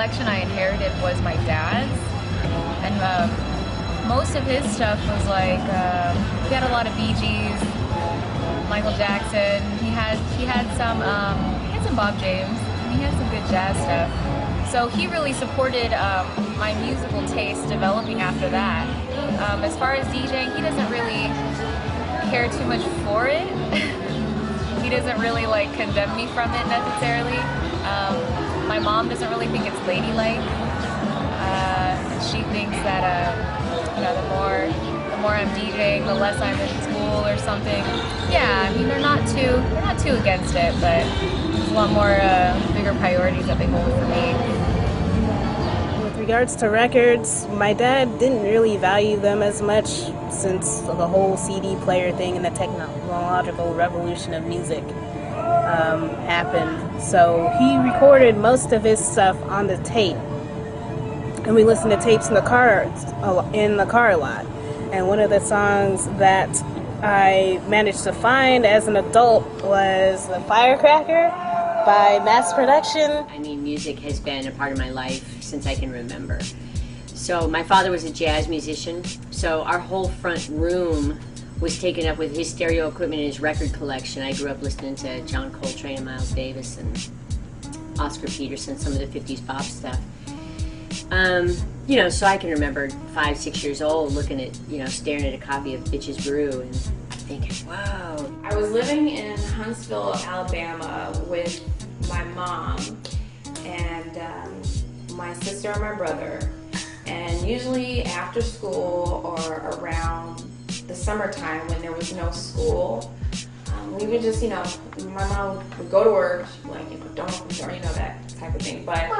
collection I inherited was my dad's, and most of his stuff was like he had a lot of Bee Gees, Michael Jackson. He had some Bob James. And he had some good jazz stuff. So he really supported my musical taste developing after that. As far as DJing, he doesn't really care too much for it. He doesn't really like condemn me from it necessarily. My mom doesn't really think it's ladylike. She thinks that you know, the more I'm DJing, the less I'm in school or something. Yeah, I mean they're not too against it, but there's a lot more bigger priorities that they hold for me. With regards to records, my dad didn't really value them as much since the whole CD player thing and the technological revolution of music happened. So he recorded most of his stuff on the tape, and we listened to tapes in the car a lot. And one of the songs that I managed to find as an adult was "The Firecracker" by Mass Production. I mean, music has been a part of my life since I can remember. So my father was a jazz musician, so our whole front room was taken up with his stereo equipment and his record collection. I grew up listening to John Coltrane and Miles Davis and Oscar Peterson, some of the 50s pop stuff. You know, so I can remember 5, 6 years old looking at, you know, staring at a copy of Bitches Brew and thinking, whoa. I was living in Huntsville, Alabama with my mom and my sister and my brother. And usually after school or around the summertime when there was no school, we would just, you know, my mom would go to work, like, you know, don't, you know, that type of thing. But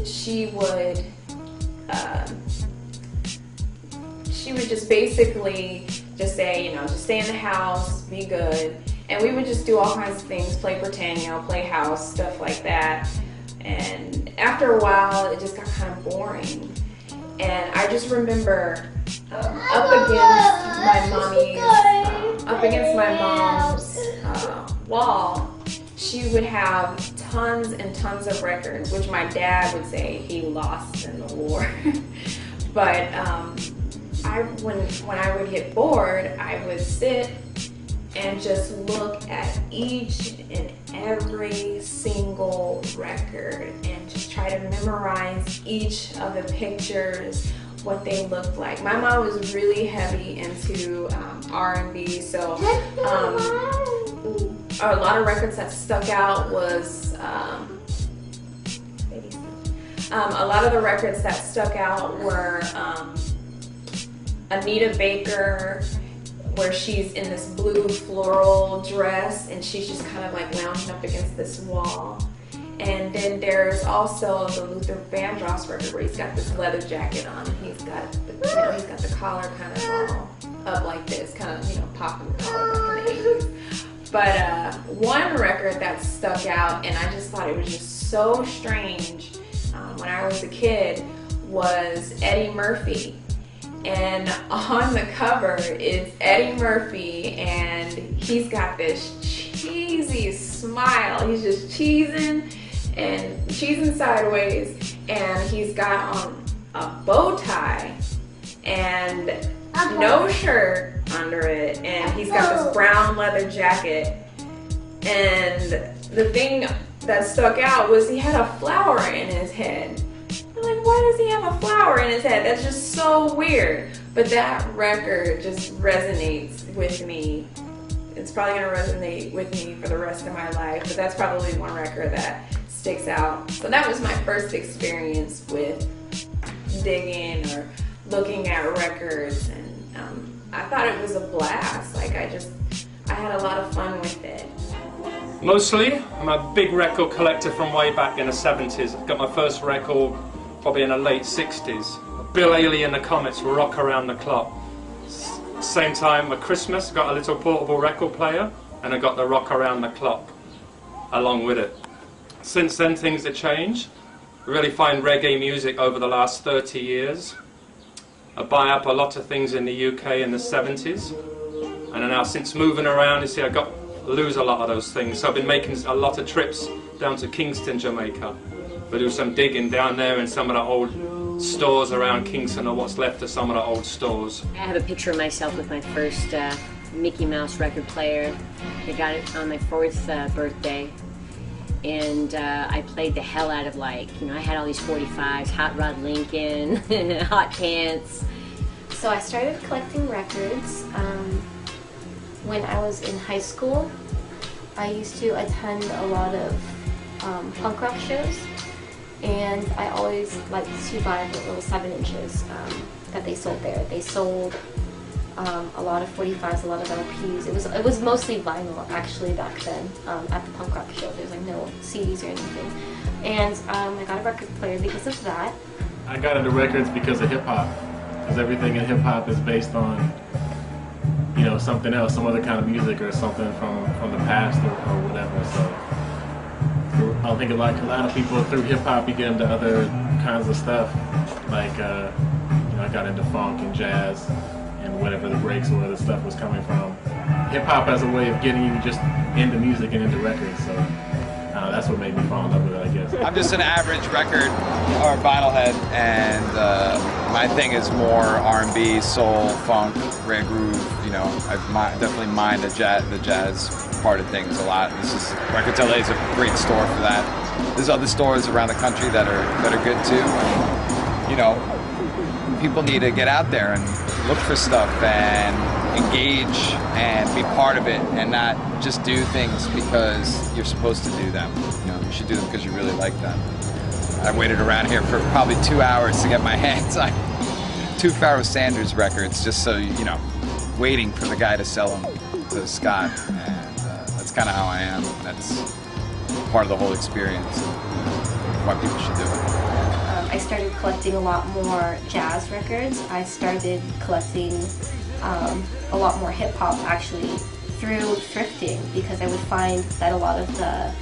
she would just basically just say, you know, just stay in the house, be good. And we would just do all kinds of things, play pretend, you know, play house, stuff like that. And after a while, it just got kind of boring. And I just remember up against my mom's wall, she would have tons and tons of records, which my dad would say he lost in the war. But when I would get bored, I would sit and just look at each and every single record and just try to memorize each of the pictures, what they looked like. My mom was really heavy into R&B, so a lot of records that stuck out was a lot of the records that stuck out were Anita Baker, where she's in this blue floral dress and she's just kind of like lounging up against this wall. And then there's also the Luther Vandross record where he's got this leather jacket on and he's got the, you know, he's got the collar kind of all up like this, kind of, you know, popping the collar back in the 80s. But one record that stuck out, and I just thought it was just so strange when I was a kid, was Eddie Murphy. And on the cover is Eddie Murphy, and he's got this cheesy smile. He's just cheesing sideways, and he's got on a bow tie and no shirt under it, and he's got this brown leather jacket. And the thing that stuck out was he had a flower in his head. I'm like, why does he have a flower in his head? That's just so weird. But that record just resonates with me. It's probably going to resonate with me for the rest of my life, but that's probably one record that sticks out. So that was my first experience with digging or looking at records, and I thought it was a blast. Like, I had a lot of fun with it. Mostly, I'm a big record collector from way back in the 70s. I got my first record probably in the late 60s. Bill Haley and the Comets, Rock Around the Clock. Same time at Christmas, got a little portable record player, and I got the Rock Around the Clock along with it. Since then, things have changed. I really find reggae music over the last 30 years. I buy up a lot of things in the UK in the 70s, and now since moving around, you see, I lose a lot of those things. So I've been making a lot of trips down to Kingston, Jamaica, We'll do some digging down there in some of the old stores around Kingston, or what's left of some of the old stores. I have a picture of myself with my first Mickey Mouse record player. I got it on my 4th birthday. And I played the hell out of, like, you know, I had all these 45s, Hot Rod Lincoln, Hot Pants. So I started collecting records when I was in high school. I used to attend a lot of punk rock shows, and I always liked to buy the little 7 inches that they sold there. They sold a lot of 45s, a lot of LPs. It was mostly vinyl actually back then at the punk rock show. There's like no CDs or anything. And I got a record player because of that. I got into records because of hip hop, because everything in hip hop is based on, you know, something else, some other kind of music or something from the past or whatever. So I think a lot of people through hip hop you get into other kinds of stuff, like you know, I got into funk and jazz and whatever the breaks or the stuff was coming from. Hip hop as a way of getting you just into music and into records. So that's what made me fall in love with it, I guess. I'm just an average record or vinyl head, and my thing is more R&B, soul, funk, rare groove. You know, I definitely mind the jazz part of things a lot. Records LA is a great store for that. There's other stores around the country that are good too. And, you know, people need to get out there and look for stuff and engage and be part of it, and not just do things because you're supposed to do them. You know, you should do them because you really like them. I waited around here for probably 2 hours to get my hands on 2 Pharoah Sanders records, just so, you know, waiting for the guy to sell them to Scott. And that's kind of how I am. That's part of the whole experience of why people should do it. I started collecting a lot more jazz records. I started collecting a lot more hip hop actually through thrifting, because I would find that a lot of the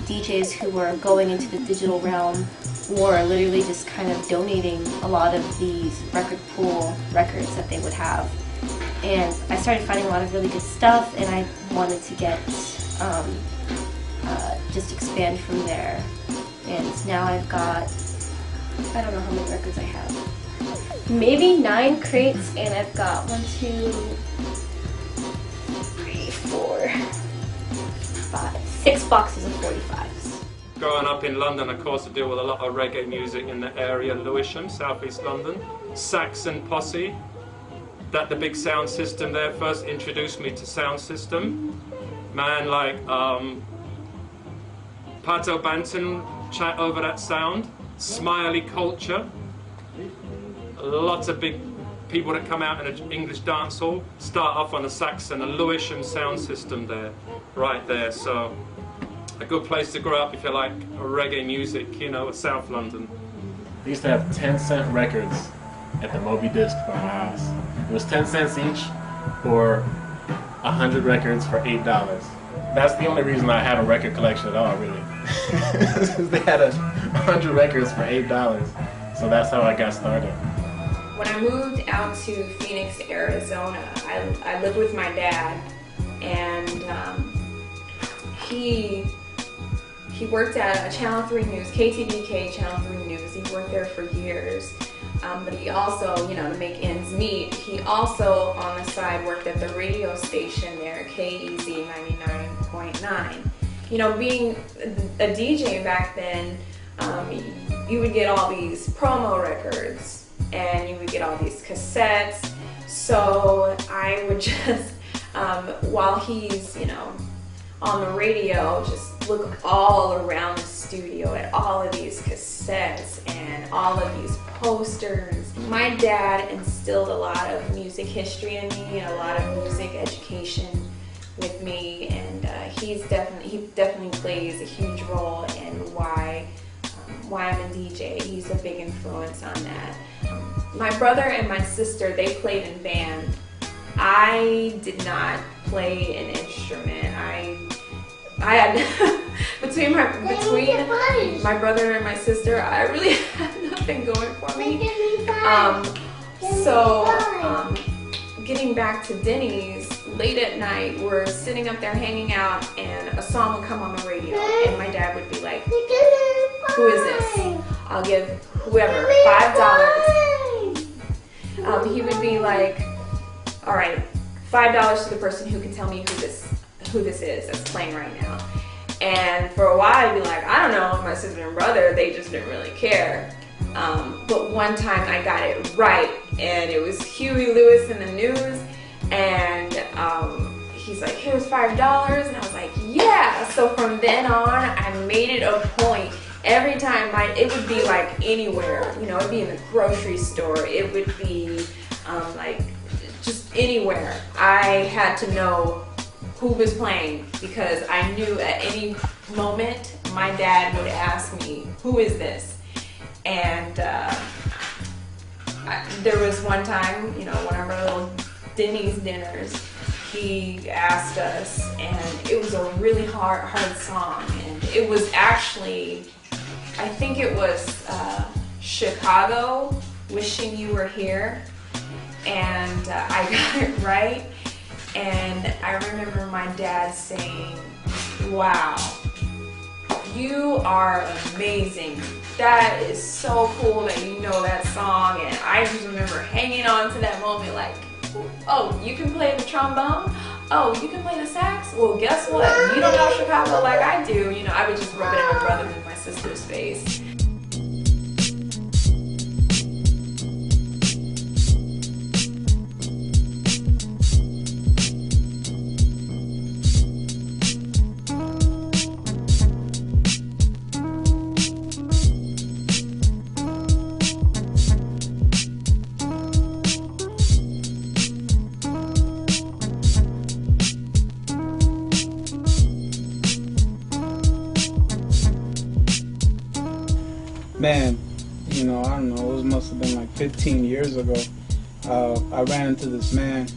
DJs who were going into the digital realm were literally just kind of donating a lot of these record pool records that they would have. And I started finding a lot of really good stuff, and I wanted to get just expand from there. And now I've got, I don't know how many records I have. Maybe 9 crates, and I've got 1, 2, 3, 4, 5, 6 boxes of 45s. Growing up in London, of course, I deal with a lot of reggae music in the area, Lewisham, southeast London. Saxon Posse, that the big sound system there first introduced me to sound system. Man like Pato Banton chat over that sound. Smiley Culture. Lots of big people that come out in an English dance hall start off on the Saxon, a Lewisham sound system there, right there. So a good place to grow up if you like reggae music, you know, South London. They used to have 10-cent records at the Moby Disc by my house. It was 10 cents each for 100 records for $8. That's the only reason I have a record collection at all, really. They had 100 records for $8. So that's how I got started. When I moved out to Phoenix, Arizona, I lived with my dad, and he worked at Channel 3 News, KTVK Channel 3 News. He worked there for years, but he also, you know, to make ends meet, he also on the side worked at the radio station there, KEZ 99.9. You know, being a DJ back then, you would get all these promo records and you would get all these cassettes. So I would just, while he's, you know, on the radio, just look all around the studio at all of these cassettes and all of these posters. My dad instilled a lot of music history in me and a lot of music education with me, and he definitely plays a huge role in why I'm a DJ. He's a big influence on that. My brother and my sister, they played in band. I did not play an instrument. I had between my brother and my sister, I really had nothing going for me. Getting back to Denny's, late at night, we're sitting up there hanging out, and a song would come on the radio, and my dad would be like, who is this? I'll give whoever $5. He would be like, all right, $5 to the person who can tell me who this is that's playing right now. And for a while I'd be like, I don't know, my sister and brother, they just didn't really care. But one time I got it right, and it was Huey Lewis in the news, and he's like, here's $5, and I was like, yeah. So from then on, I made it a point. Every time, it would be like anywhere, you know, it'd be in the grocery store, it would be like just anywhere. I had to know who was playing, because I knew at any moment my dad would ask me, who is this? And there was one time, you know, one of our little Denny's dinners, he asked us, and it was a really hard song, and it was actually, I think it was Chicago, Wishing You Were Here, and I got it right, and I remember my dad saying, wow, you are amazing. That is so cool that you know that song. And I just remember hanging on to that moment like, oh, you can play the trombone? Oh, you can play the sax? Well, guess what? You don't know Chicago like I do. You know, I would just rub it in my brother and my sister's face. Man, you know, I don't know, it must have been like 15 years ago. I ran into this man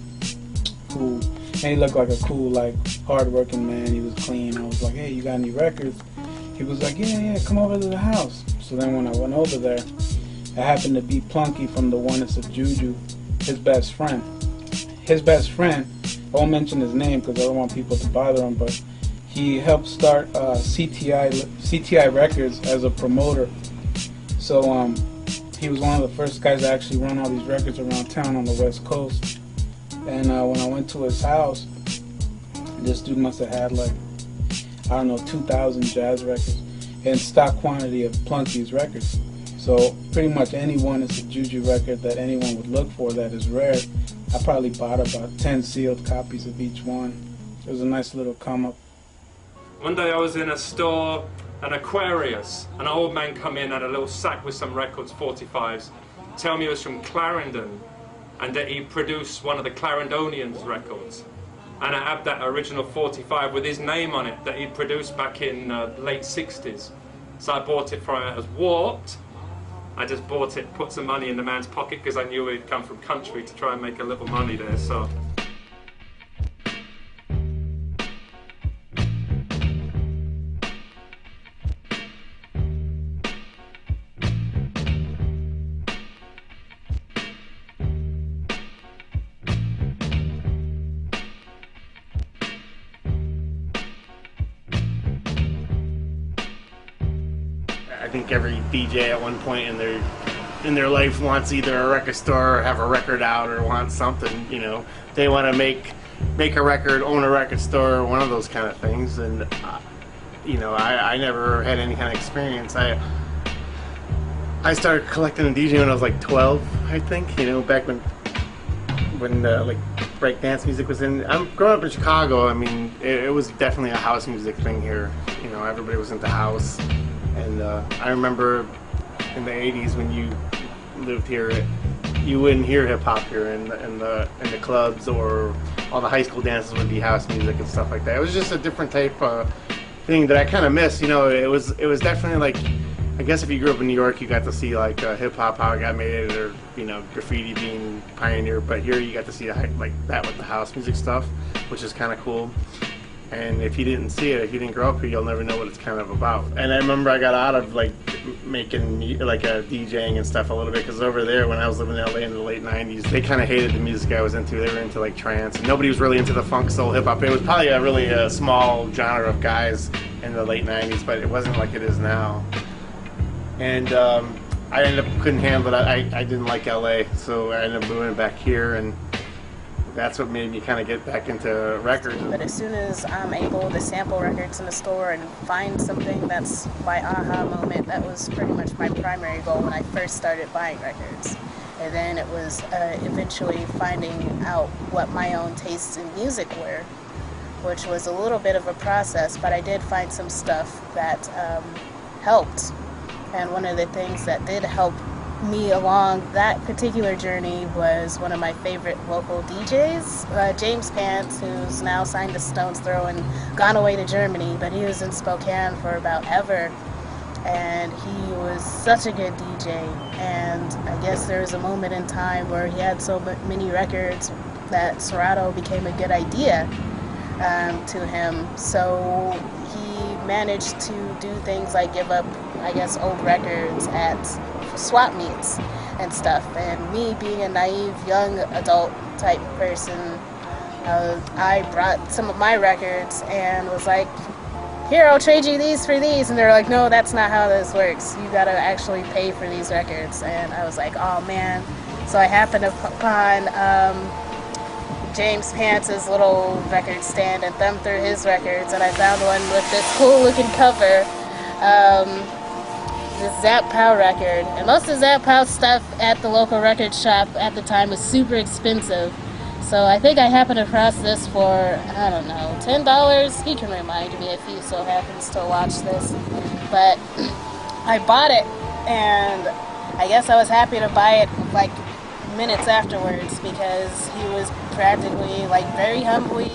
who, and he looked like a cool, like, hard-working man. He was clean. I was like, hey, you got any records? He was like, yeah, come over to the house. So then when I went over there, it happened to be Plunky from the Oneness of Juju, his best friend. His best friend, I won't mention his name because I don't want people to bother him, but he helped start CTI Records as a promoter. So he was one of the first guys to actually run all these records around town on the West Coast. And when I went to his house, this dude must have had like, I don't know, 2,000 jazz records in stock quantity of Plunky's records. So pretty much any Oneness of Juju record that anyone would look for that is rare, I probably bought about 10 sealed copies of each one. It was a nice little come up. One day I was in a store, an Aquarius, an old man come in, had a little sack with some records, 45s, tell me it was from Clarendon, and that he produced one of the Clarendonians records. And I had that original 45 with his name on it that he produced back in late 60s. So I bought it from him. It was warped. I just bought it, put some money in the man's pocket because I knew he'd come from country to try and make a little money there. So. I think every DJ at one point in their life wants either a record store or have a record out or wants something, you know. They want to make a record, own a record store, one of those kind of things. And you know, I never had any kind of experience. I started collecting and DJing when I was like 12, I think, you know, back when like break dance music was in. I'm growing up in Chicago. I mean, it was definitely a house music thing here. You know, everybody was into house. And I remember in the 80s when you lived here, you wouldn't hear hip hop here in the clubs, or all the high school dances would be house music and stuff like that. It was just a different type of thing that I kind of miss. You know, it was definitely like, I guess if you grew up in New York, you got to see like hip hop, how it got made, or you know, graffiti being pioneered. But here you got to see like that with the house music stuff, which is kind of cool. And if you didn't see it, if you didn't grow up here, you'll never know what it's kind of about. And I remember I got out of like making like DJing and stuff a little bit, because over there when I was living in LA in the late 90s, they kind of hated the music I was into. They were into like trance, and nobody was really into the funk, soul, hip hop. It was probably a really small genre of guys in the late 90s, but it wasn't like it is now. and I ended up couldn't handle it. I didn't like LA, so I ended up moving back here, and that's what made me kind of get back into records. But as soon as I'm able to sample records in the store and find something that's my aha moment, that was pretty much my primary goal when I first started buying records. And then it was eventually finding out what my own tastes in music were, which was a little bit of a process, but I did find some stuff that helped. And one of the things that did help me along that particular journey was one of my favorite local DJs, James Pants, who's now signed to Stone's Throw and gone away to Germany, but he was in Spokane for about ever, and he was such a good DJ. And I guess there was a moment in time where he had so many records that Serato became a good idea to him. So he managed to do things like give up, I guess, old records at swap meets and stuff. And me being a naive young adult type person, I brought some of my records and was like, here, I'll trade you these for these. And they're like, no, that's not how this works. You gotta actually pay for these records. And I was like, oh man. So I happened upon James Pants' little record stand and thumbed through his records, and I found one with this cool looking cover, this Zap Pow record. And most of Zap Pow stuff at the local record shop at the time was super expensive. So I think I happened across this for, I don't know, $10. He can remind me if he so happens to watch this. But I bought it, and I guess I was happy to buy it like minutes afterwards, because he was practically like very humbly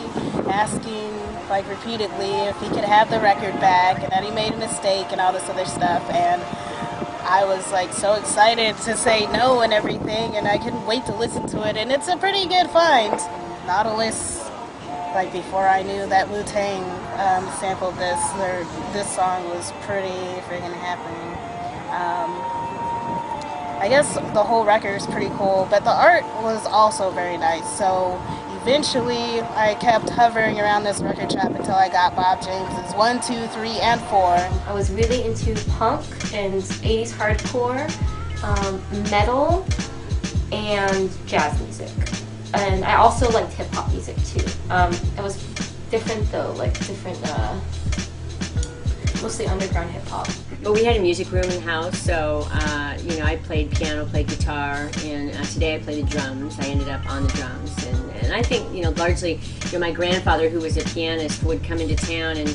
asking like repeatedly if he could have the record back and that he made a mistake and all this other stuff. And I was like so excited to say no and everything, and I couldn't wait to listen to it. And it's a pretty good find. Nautilus, like before I knew that Wu-Tang sampled this song was pretty freaking happening. I guess the whole record is pretty cool, but the art was also very nice. So eventually I kept hovering around this record shop until I got Bob James's 1, 2, 3, and 4. I was really into punk and 80s hardcore, metal, and jazz music. And I also liked hip-hop music too. It was different though, like different, mostly underground hip-hop. But we had a music room in the house, so you know, I played piano, played guitar, and today I play the drums. I ended up on the drums, and I think, you know, largely, you know, my grandfather, who was a pianist, would come into town, and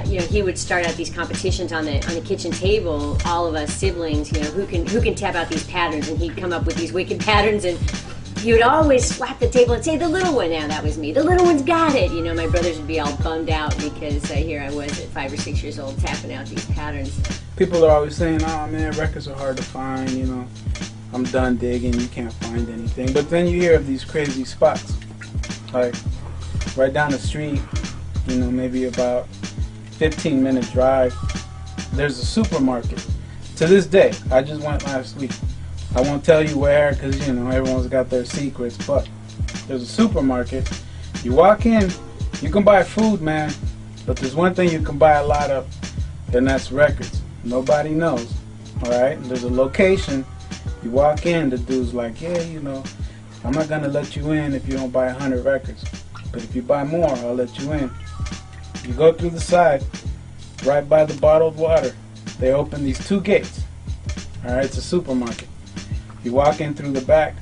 you know, he would start out these competitions on the kitchen table. All of us siblings, you know, who can tap out these patterns, and he'd come up with these wicked patterns, and he would always slap the table and say, "The little one," now that was me. "The little one's got it." You know, my brothers would be all bummed out because here I was at 5 or 6 years old tapping out these patterns. People are always saying, "Oh man, records are hard to find." You know, I'm done digging. You can't find anything. But then you hear of these crazy spots, like right down the street. You know, maybe about 15-minute drive. There's a supermarket. To this day, I just went last week. I won't tell you where, because, you know, everyone's got their secrets, but there's a supermarket. You walk in, you can buy food, man, but there's one thing you can buy a lot of, and that's records. Nobody knows, all right? There's a location. You walk in, the dude's like, yeah, you know, I'm not going to let you in if you don't buy 100 records, but if you buy more, I'll let you in. You go through the side, right by the bottled water. They open these 2 gates, all right? It's a supermarket. You walk in through the back,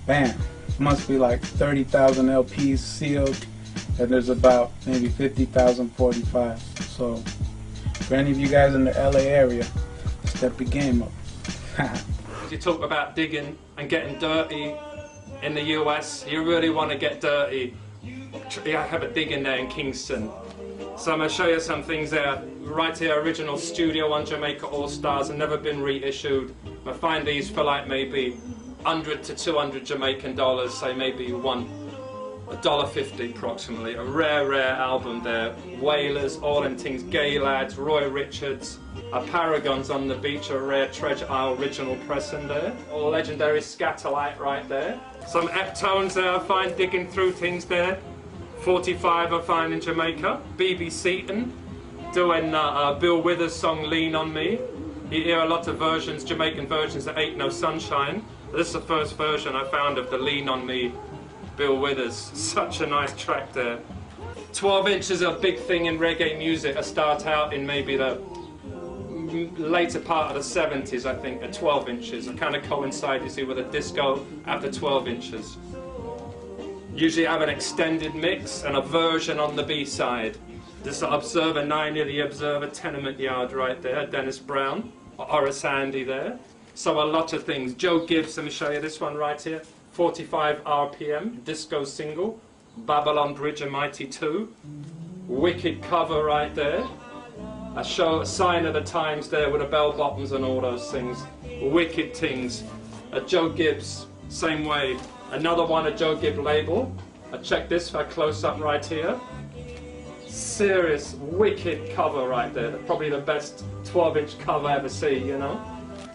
bam, must be like 30,000 LPs sealed, and there's about maybe 50,000 45s. So for any of you guys in the LA area, step your game up. You talk about digging and getting dirty in the US. You really want to get dirty, you have a dig in there in Kingston. So I'm going to show you some things there. Right here, original Studio One Jamaica All-Stars, and never been reissued. I find these for like maybe 100 to 200 Jamaican dollars, say maybe $1.50 approximately. A rare album there. Wailers, all them things, Gay Lads, Roy Richards, Paragons on the Beach, a rare Treasure Isle original pressing there. All legendary Scatterlight right there. Some Eptones there I find digging through things there. 45 I find in Jamaica. B.B. Seaton doing Bill Withers' song Lean on Me. You hear a lot of versions, Jamaican versions that Ain't No Sunshine. This is the first version I found of the Lean On Me, Bill Withers. Such a nice track there. 12 inches are a big thing in reggae music. I start out in maybe the later part of the 70s, I think, at 12 inches. It kind of coincides, you see, with a disco after 12 inches. Usually have an extended mix and a version on the B-side. This is Observer 90, the Observer Tenement Yard right there, Dennis Brown, Horace Handy there. So a lot of things. Joe Gibbs, let me show you this one right here. 45 RPM, disco single. Babylon Bridge and Mighty 2. Wicked cover right there. I show a sign of the times there with the bell bottoms and all those things. Wicked things. Joe Gibbs, same way. Another one, a Joe Gibbs label. Check this for a close-up right here. Serious, wicked cover right there. Probably the best 12-inch cover I ever see, you know.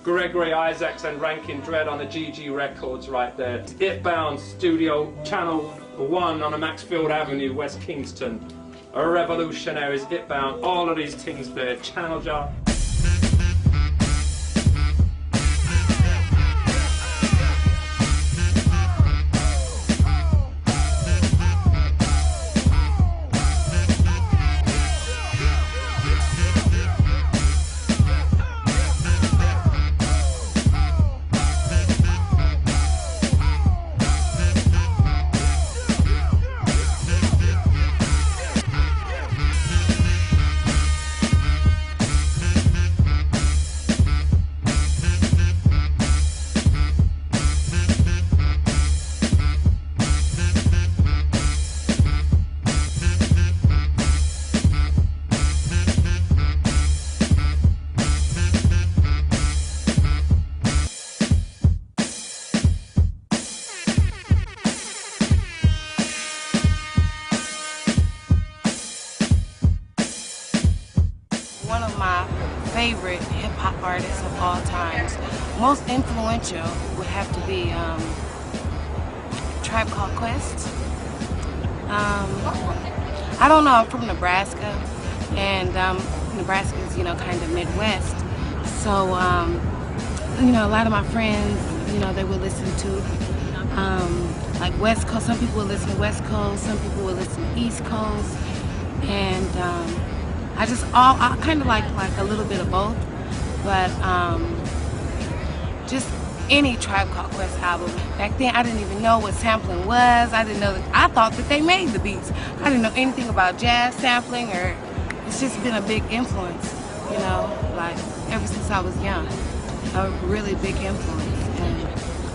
Gregory Isaacs and Rankin Dread on the GG Records right there. Itbound Studio Channel 1 on a Maxfield Avenue, West Kingston. A Revolutionaries, Itbound, all of these things there. Channel Jar. One of my favorite hip-hop artists of all times, most influential, would have to be Tribe Called Quest. I don't know, I'm from Nebraska, and Nebraska is, you know, kind of Midwest. So, you know, a lot of my friends, you know, they would listen to like West Coast. Some people would listen to West Coast, some people would listen to East Coast, and I kind of like a little bit of both, but just any Tribe Called Quest album. Back then, I didn't even know what sampling was. I didn't know that. I thought that they made the beats. I didn't know anything about jazz sampling, or it's just been a big influence, you know, like ever since I was young, a really big influence. And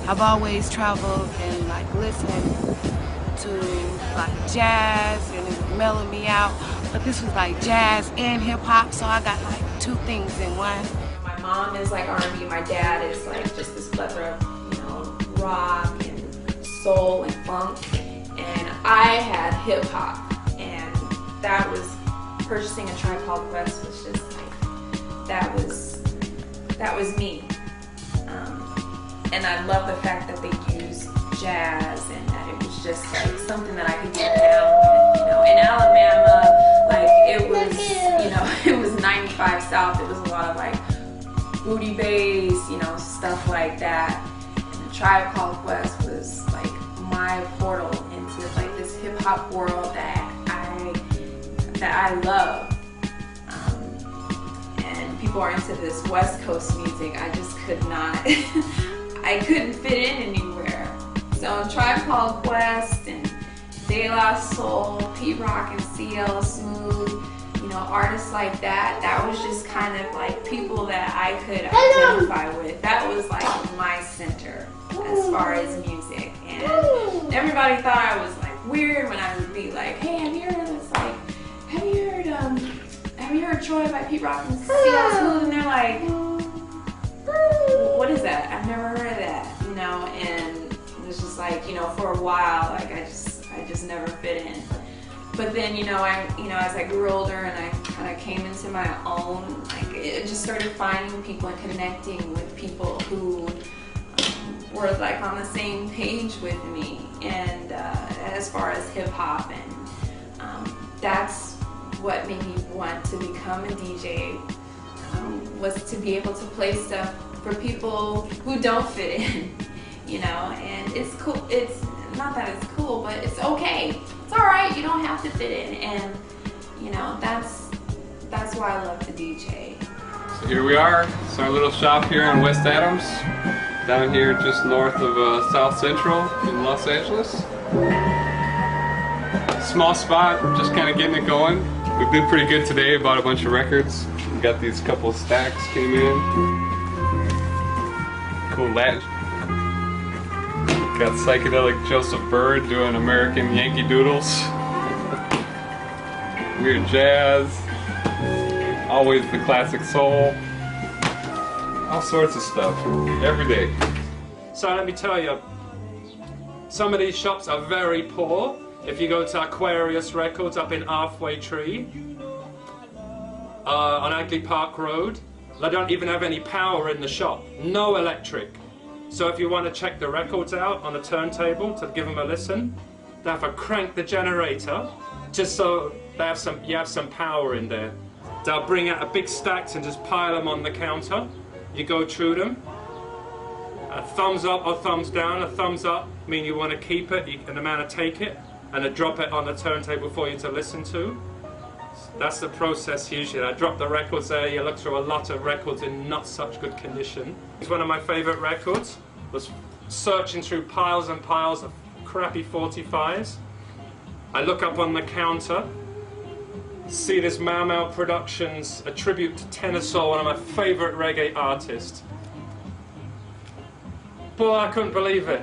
I've always traveled and like listened to like jazz, and it would mellow me out. But this was like jazz and hip hop, so I got like two things in one. My mom is like R&B, my dad is like just this plethora of, you know, rock and soul and funk. And I had hip hop, and that was, purchasing a Tribe Called Quest was just like, that was me. And I love the fact that they use jazz, and that it was just like something that I could get down. You know, in Alabama, like it was, you know, it was 95 South. It was a lot of like booty bass, you know, stuff like that. And the Tribe Called Quest was like my portal into like this hip hop world that I love. And people are into this West Coast music. I just could not. I couldn't fit in anywhere. So Tribe Called Quest and De La Soul, P-Rock and CL Smooth, you know, artists like that, that was just kind of like people that I could identify with. That was like my center as far as music. And everybody thought I was like weird when I would be like, hey, have you heard this, like, have you heard Troy by P-Rock and CL Smooth? And they're like, what is that? I've never heard of that, you know. And it was just like, you know, for a while, like I just never fit in. But then, you know, as I grew older and I kind of came into my own, like it just started finding people and connecting with people who were like on the same page with me, and as far as hip hop, and that's what made me want to become a DJ. was to be able to play stuff for people who don't fit in, you know, and it's cool. It's not that it's cool, but it's okay. It's all right. You don't have to fit in, and you know, that's why I love to DJ. So here we are. It's our little shop here in West Adams, down here just north of South Central in Los Angeles. Small spot, just kind of getting it going. We've been pretty good today, bought a bunch of records. We got these couple of stacks came in. Cool Latin. Got psychedelic Joseph Bird doing American Yankee Doodles. Weird jazz. Always the classic soul. All sorts of stuff, every day. So let me tell you, some of these shops are very poor. If you go to Aquarius Records up in Halfway Tree, on Agley Park Road, they don't even have any power in the shop, no electric. So if you want to check the records out on a turntable to give them a listen, they have to crank the generator just so they have you have some power in there. They'll bring out a big stacks and just pile them on the counter. You go through them. A thumbs up or thumbs down. A thumbs up mean you want to keep it and the man will take it and then drop it on the turntable for you to listen to. That's the process usually. I drop the records there. You look through a lot of records in not such good condition. It's one of my favorite records. Was searching through piles and piles of crappy 45s. I look up on the counter, see this Mau Mau Productions, a tribute to Tenor, one of my favorite reggae artists. Boy, I couldn't believe it.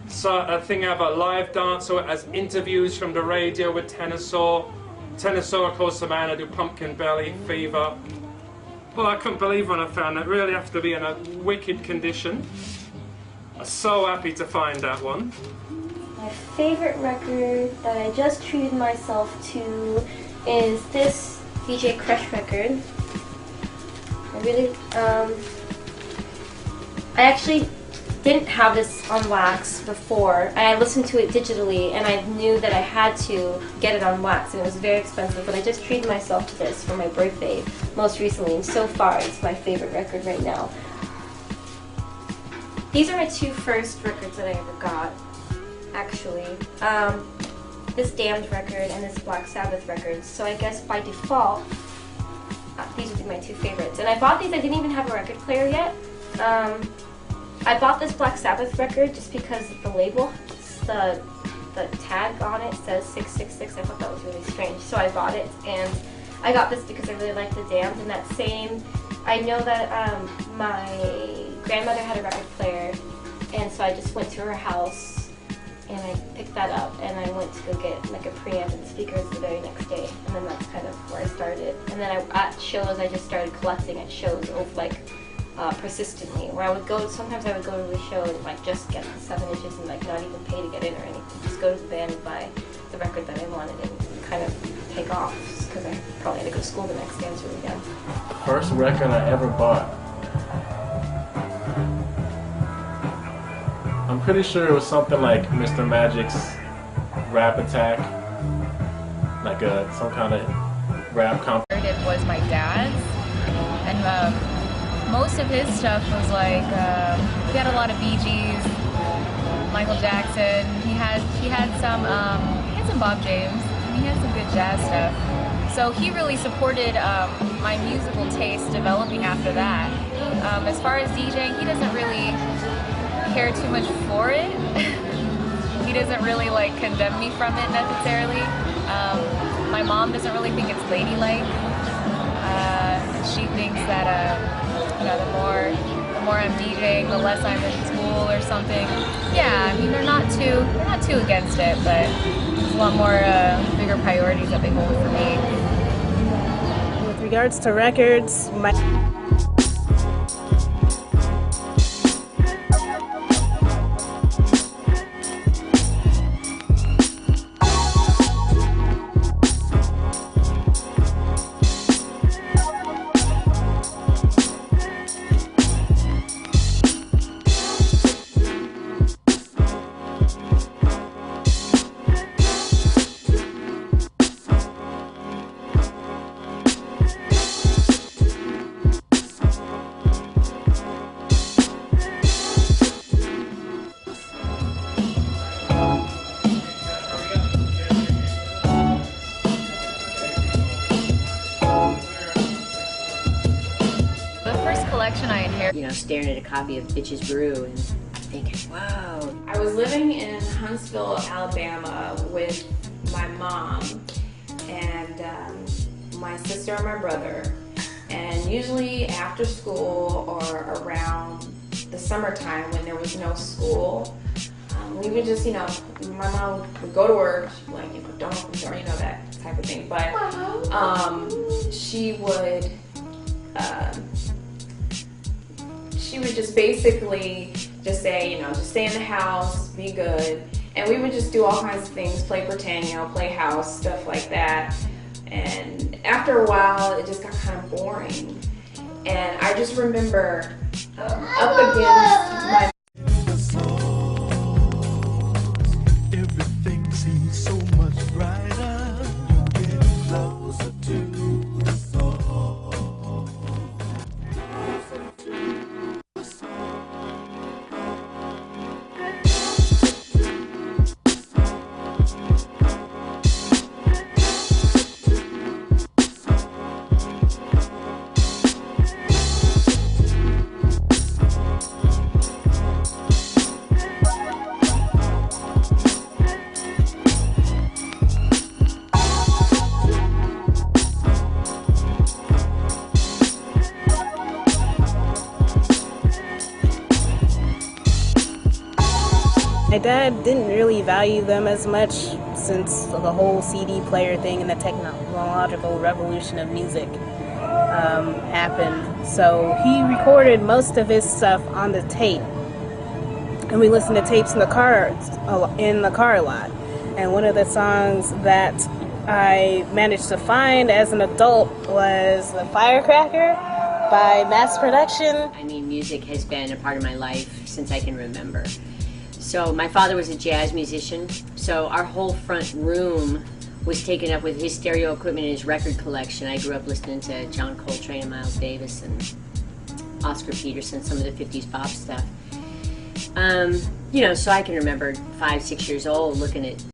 So I think I have a live dance, or it has interviews from the radio with Tenor. Tenor, of course, the man I do Pumpkin Belly, Fever. Well, I couldn't believe when I found that. Really have to be in a wicked condition. I'm so happy to find that one. My favorite record that I just treated myself to is this DJ Crush record. I actually didn't have this on wax before. I listened to it digitally and I knew that I had to get it on wax and it was very expensive, but I just treated myself to this for my birthday most recently, and so far it's my favorite record right now. These are my two first records that I ever got, actually. This Damned record and this Black Sabbath record, so I guess by default these would be my two favorites. And I bought these, I didn't even have a record player yet. I bought this Black Sabbath record just because the label, the tag on it says 666. I thought that was really strange, so I bought it. And I got this because I really like the Damned. And that same, I know that my grandmother had a record player, and so I just went to her house and I picked that up and I went to go get like a preamp and speakers the very next day. And then that's kind of where I started. And then at shows, I just started collecting at shows of like persistently, where I would go, sometimes I would go to the show and like just get the 7 inches and like not even pay to get in or anything. Just go to the band and buy the record that I wanted and kind of take off, because I probably had to go to school the next day. I was really young. First record I ever bought. I'm pretty sure it was something like Mr. Magic's Rap Attack, like some kind of rap comp. It was my dad's, and most of his stuff was like, he had a lot of Bee Gees, Michael Jackson. He had some Bob James. He had some good jazz stuff. So he really supported my musical taste developing after that. As far as DJing, he doesn't really care too much for it. He doesn't really like condemn me from it necessarily. My mom doesn't really think it's ladylike. She thinks that you know, the more I'm DJing, the less I'm in school or something. Yeah, I mean they're not too against it, but there's a lot more bigger priorities that they hold for me. With regards to records, collection I inherited. You know, staring at a copy of Bitches Brew and thinking, wow. I was living in Huntsville, Alabama with my mom and my sister and my brother. And usually after school or around the summertime when there was no school, we would just, my mom would go to work, she'd be like, don't open the door, that type of thing. But she would just basically just say, just stay in the house, be good. And we would just do all kinds of things, play pretend, play house, stuff like that. And after a while, it just got kind of boring. And I just remember up against my everything seems so much brighter. You get closer to the soul. Closer to the soul. My dad didn't really value them as much since the whole CD player thing and the technological revolution of music happened. So he recorded most of his stuff on the tape, and we listened to tapes in the car a lot. And one of the songs that I managed to find as an adult was "The Firecracker" by Mass Production. I mean, music has been a part of my life since I can remember. So my father was a jazz musician, so our whole front room was taken up with his stereo equipment and his record collection. I grew up listening to John Coltrane and Miles Davis and Oscar Peterson, some of the 50s pop stuff. So I can remember 5, 6 years old looking at